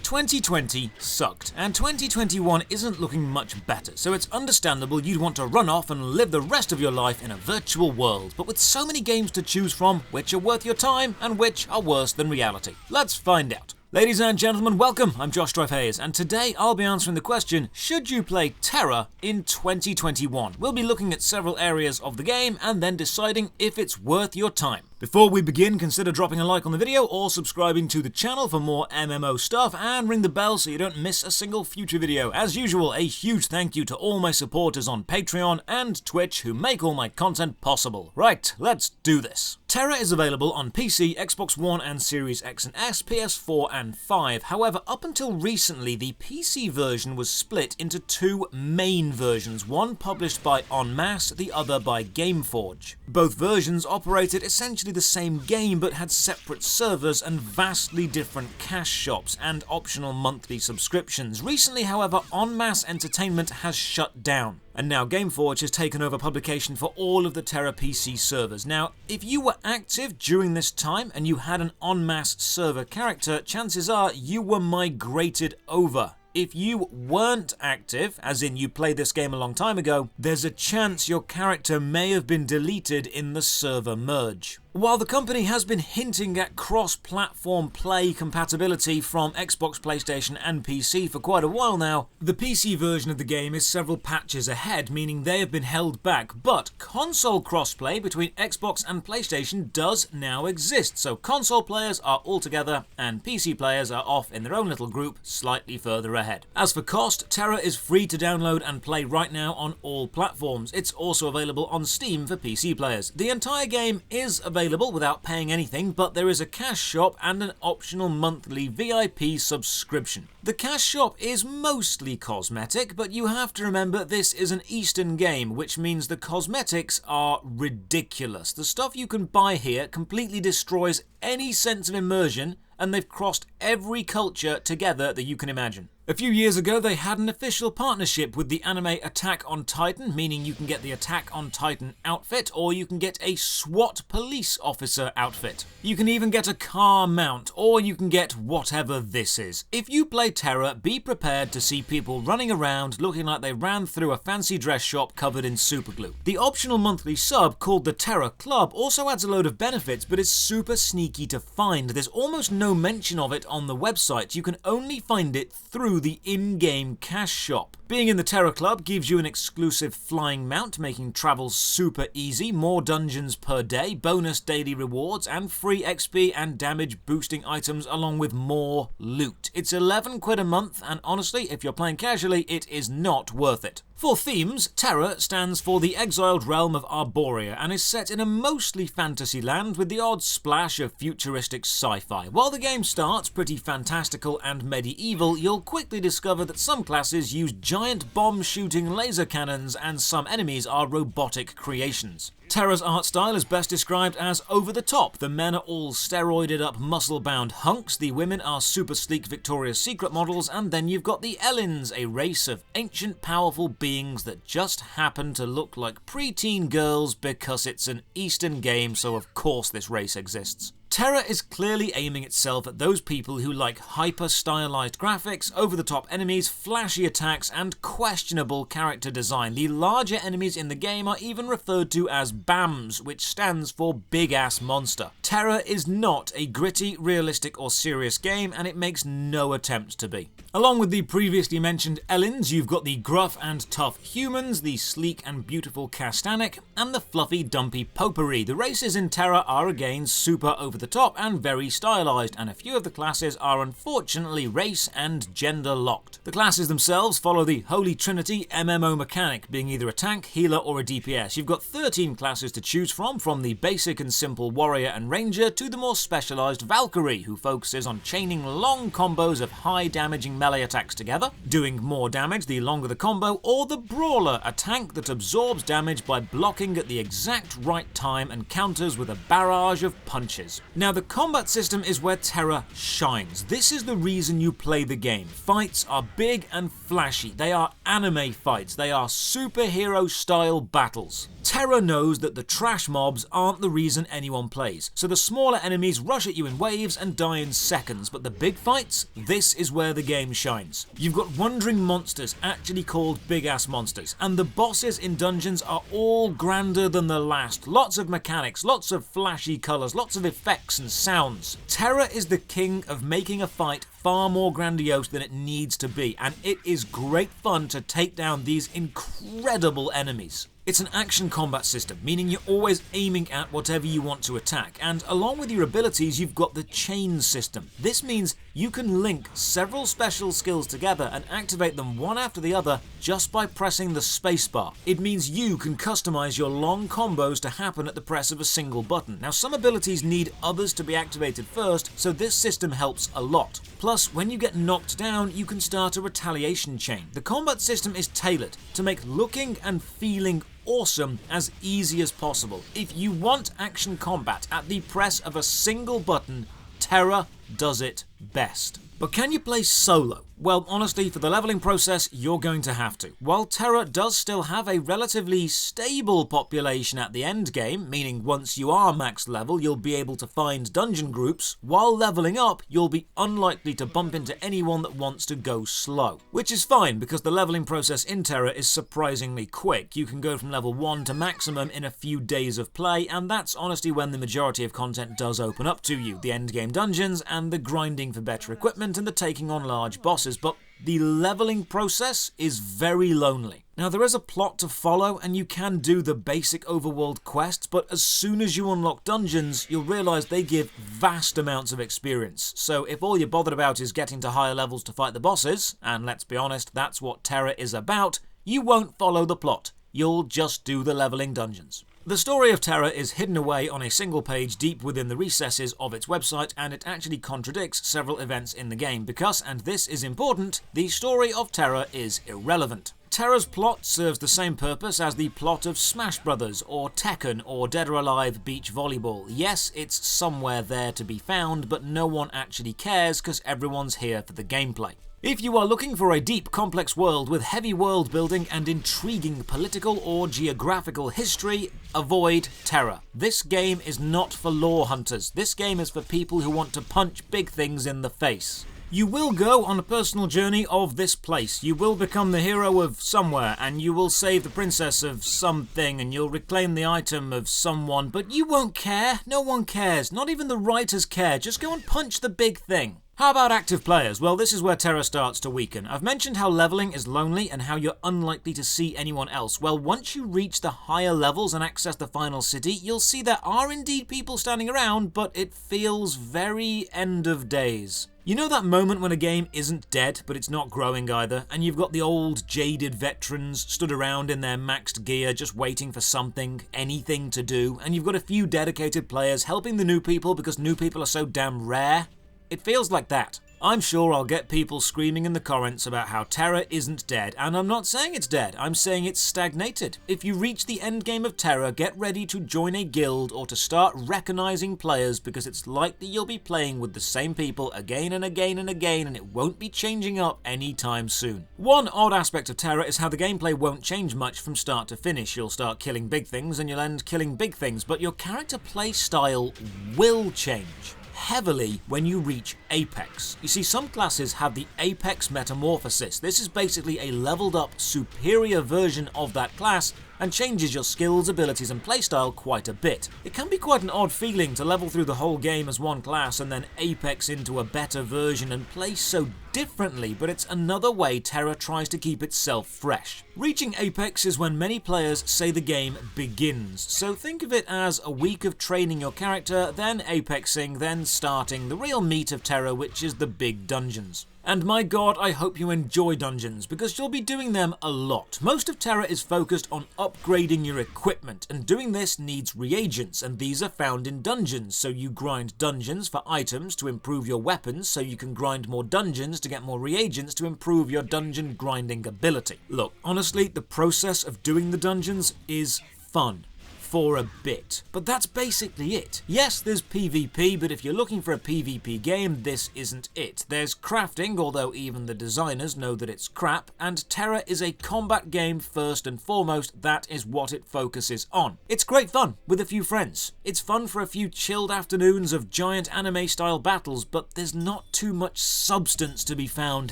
2020 sucked, and 2021 isn't looking much better, so it's understandable you'd want to run off and live the rest of your life in a virtual world, but with so many games to choose from, which are worth your time and which are worse than reality? Let's find out. Ladies and gentlemen, welcome. I'm Josh Hayes, and today I'll be answering the question, should you play TERA in 2021? We'll be looking at several areas of the game and then deciding if it's worth your time. Before we begin, consider dropping a like on the video or subscribing to the channel for more MMO stuff, and ring the bell so you don't miss a single future video. As usual, a huge thank you to all my supporters on Patreon and Twitch who make all my content possible. Right, let's do this. TERA is available on PC, Xbox One and Series X and S, PS4 and 5. However, up until recently, the PC version was split into two main versions, one published by En Masse, the other by Gameforge. Both versions operated essentially the same game but had separate servers and vastly different cash shops and optional monthly subscriptions. Recently, however, En Masse Entertainment has shut down, and now Gameforge has taken over publication for all of the TERA PC servers. Now, if you were active during this time and you had an En Masse server character, chances are you were migrated over. If you weren't active, as in you played this game a long time ago, there's a chance your character may have been deleted in the server merge. While the company has been hinting at cross-platform play compatibility from Xbox, PlayStation and PC for quite a while now, the PC version of the game is several patches ahead, meaning they have been held back, but console crossplay between Xbox and PlayStation does now exist, so console players are all together and PC players are off in their own little group slightly further ahead. As for cost, TERA is free to download and play right now on all platforms. It's also available on Steam for PC players. The entire game is available without paying anything, but there is a cash shop and an optional monthly VIP subscription. The cash shop is mostly cosmetic, but you have to remember this is an Eastern game, which means the cosmetics are ridiculous. The stuff you can buy here completely destroys any sense of immersion, and they've crossed every culture together that you can imagine. A few years ago, they had an official partnership with the anime Attack on Titan, meaning you can get the Attack on Titan outfit, or you can get a SWAT police officer outfit. You can even get a car mount, or you can get whatever this is. If you play TERA, be prepared to see people running around looking like they ran through a fancy dress shop covered in superglue. The optional monthly sub, called the TERA Club, also adds a load of benefits, but is super sneaky to find. There's almost no mention of it on the website. You can only find it through the in-game cash shop. Being in the TERA Club gives you an exclusive flying mount, making travel super easy, more dungeons per day, bonus daily rewards, and free XP and damage boosting items along with more loot. It's 11 quid a month, and honestly, if you're playing casually, it is not worth it. For themes, TERA stands for the exiled realm of Arborea and is set in a mostly fantasy land with the odd splash of futuristic sci-fi. While the game starts pretty fantastical and medieval, you'll quickly discover that some classes use giant bomb-shooting laser cannons and some enemies are robotic creations. TERA's art style is best described as over-the-top. The men are all steroided-up, muscle-bound hunks, the women are super sleek Victoria's Secret models, and then you've got the Elins, a race of ancient, powerful beings that just happen to look like preteen girls because it's an Eastern game, so of course this race exists. TERA is clearly aiming itself at those people who like hyper-stylized graphics, over-the-top enemies, flashy attacks, and questionable character design. The larger enemies in the game are even referred to as BAMs, which stands for Big Ass Monster. TERA is not a gritty, realistic, or serious game, and it makes no attempt to be. Along with the previously mentioned Elins, you've got the gruff and tough humans, the sleek and beautiful Castanic, and the fluffy, dumpy Potpourri. The races in TERA are again super over the top and very stylized, and a few of the classes are unfortunately race and gender locked. The classes themselves follow the Holy Trinity MMO mechanic, being either a tank, healer, or a DPS. You've got 13 classes to choose from the basic and simple warrior and ranger to the more specialized Valkyrie, who focuses on chaining long combos of high damaging melee attacks together, doing more damage the longer the combo, or the brawler, a tank that absorbs damage by blocking at the exact right time and counters with a barrage of punches. Now the combat system is where TERA shines. This is the reason you play the game. Fights are big and flashy. They are anime fights. They are superhero style battles. TERA knows that the trash mobs aren't the reason anyone plays, so the smaller enemies rush at you in waves and die in seconds, but the big fights, this is where the game shines. You've got wandering monsters, actually called big ass monsters, and the bosses in dungeons are all grander than the last. Lots of mechanics, lots of flashy colours, lots of effects and sounds. TERA is the king of making a fight far more grandiose than it needs to be, and it is great fun to take down these incredible enemies. It's an action combat system, meaning you're always aiming at whatever you want to attack, and along with your abilities you've got the chain system. This means you can link several special skills together and activate them one after the other just by pressing the spacebar. It means you can customize your long combos to happen at the press of a single button. Now some abilities need others to be activated first, so this system helps a lot. Plus, when you get knocked down, you can start a retaliation chain. The combat system is tailored to make looking and feeling awesome as easy as possible. If you want action combat at the press of a single button, TERA does it best. But can you play solo? Well, honestly, for the leveling process, you're going to have to. While TERA does still have a relatively stable population at the end game, meaning once you are max level, you'll be able to find dungeon groups, while leveling up, you'll be unlikely to bump into anyone that wants to go slow. Which is fine, because the leveling process in TERA is surprisingly quick. You can go from level 1 to maximum in a few days of play, and that's honestly when the majority of content does open up to you. The end game dungeons, and the grinding for better equipment, and the taking on large bosses. But the leveling process is very lonely. Now there is a plot to follow and you can do the basic overworld quests, but as soon as you unlock dungeons, you'll realise they give vast amounts of experience. So if all you're bothered about is getting to higher levels to fight the bosses, and let's be honest, that's what TERA is about, you won't follow the plot. You'll just do the leveling dungeons. The story of TERA is hidden away on a single page deep within the recesses of its website, and it actually contradicts several events in the game because, and this is important, the story of TERA is irrelevant. TERA's plot serves the same purpose as the plot of Smash Brothers or Tekken or Dead or Alive Beach Volleyball. Yes, it's somewhere there to be found, but no one actually cares because everyone's here for the gameplay. If you are looking for a deep, complex world with heavy world building and intriguing political or geographical history, avoid TERA. This game is not for lore hunters. This game is for people who want to punch big things in the face. You will go on a personal journey of this place. You will become the hero of somewhere, and you will save the princess of something, and you'll reclaim the item of someone, but you won't care. No one cares. Not even the writers care. Just go and punch the big thing. How about active players? Well, this is where TERA starts to weaken. I've mentioned how leveling is lonely and how you're unlikely to see anyone else. Well, once you reach the higher levels and access the final city, you'll see there are indeed people standing around, but it feels very end of days. You know that moment when a game isn't dead, but it's not growing either, and you've got the old, jaded veterans stood around in their maxed gear just waiting for something, anything to do, and you've got a few dedicated players helping the new people because new people are so damn rare? It feels like that. I'm sure I'll get people screaming in the comments about how TERA isn't dead, and I'm not saying it's dead, I'm saying it's stagnated. If you reach the endgame of TERA, get ready to join a guild or to start recognizing players because it's likely you'll be playing with the same people again and again and again, and it won't be changing up anytime soon. One odd aspect of TERA is how the gameplay won't change much from start to finish. You'll start killing big things and you'll end killing big things, but your character play style will change heavily when you reach Apex. You see, some classes have the Apex Metamorphosis. This is basically a leveled up, superior version of that class and changes your skills, abilities and playstyle quite a bit. It can be quite an odd feeling to level through the whole game as one class and then apex into a better version and play so differently, but it's another way TERA tries to keep itself fresh. Reaching Apex is when many players say the game begins, so think of it as a week of training your character, then apexing, then starting the real meat of TERA, which is the big dungeons. And my god, I hope you enjoy dungeons, because you'll be doing them a lot. Most of TERA is focused on upgrading your equipment, and doing this needs reagents, and these are found in dungeons, so you grind dungeons for items to improve your weapons, so you can grind more dungeons to get more reagents to improve your dungeon grinding ability. Look, honestly, the process of doing the dungeons is fun. for a bit. But that's basically it. Yes, there's PvP, but if you're looking for a PvP game, this isn't it. There's crafting, although even the designers know that it's crap, and TERA is a combat game first and foremost. That is what it focuses on. It's great fun with a few friends. It's fun for a few chilled afternoons of giant anime-style battles, but there's not too much substance to be found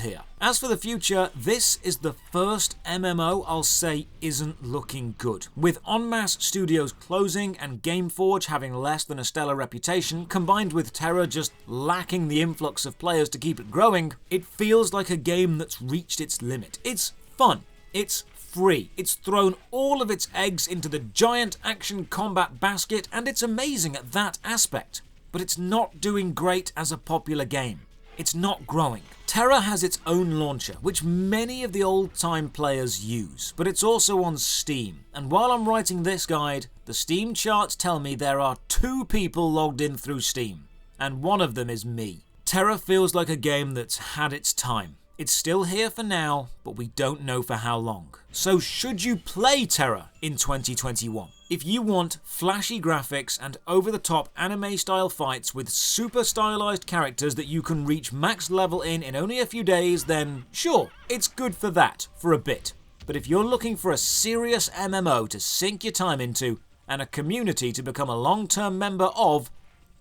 here. As for the future, this is the first MMO I'll say isn't looking good. With En Masse Studios closing and Gameforge having less than a stellar reputation, combined with TERA just lacking the influx of players to keep it growing, it feels like a game that's reached its limit. It's fun. It's free. It's thrown all of its eggs into the giant action combat basket, and it's amazing at that aspect. But it's not doing great as a popular game. It's not growing. TERA has its own launcher, which many of the old-time players use, but it's also on Steam. And while I'm writing this guide, the Steam charts tell me there are 2 people logged in through Steam, and one of them is me. TERA feels like a game that's had its time. It's still here for now, but we don't know for how long. So should you play TERA in 2021? If you want flashy graphics and over-the-top anime-style fights with super stylized characters that you can reach max level in only a few days, then sure, it's good for that, for a bit. But if you're looking for a serious MMO to sink your time into, and a community to become a long-term member of,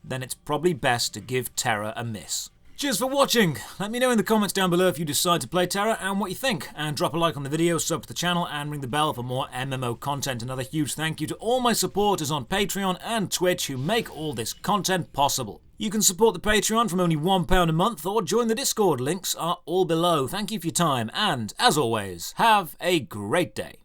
then it's probably best to give TERA a miss. Cheers for watching! Let me know in the comments down below if you decide to play TERA and what you think. And drop a like on the video, sub to the channel, and ring the bell for more MMO content. Another huge thank you to all my supporters on Patreon and Twitch who make all this content possible. You can support the Patreon from only £1 a month or join the Discord. Links are all below. Thank you for your time and, as always, have a great day.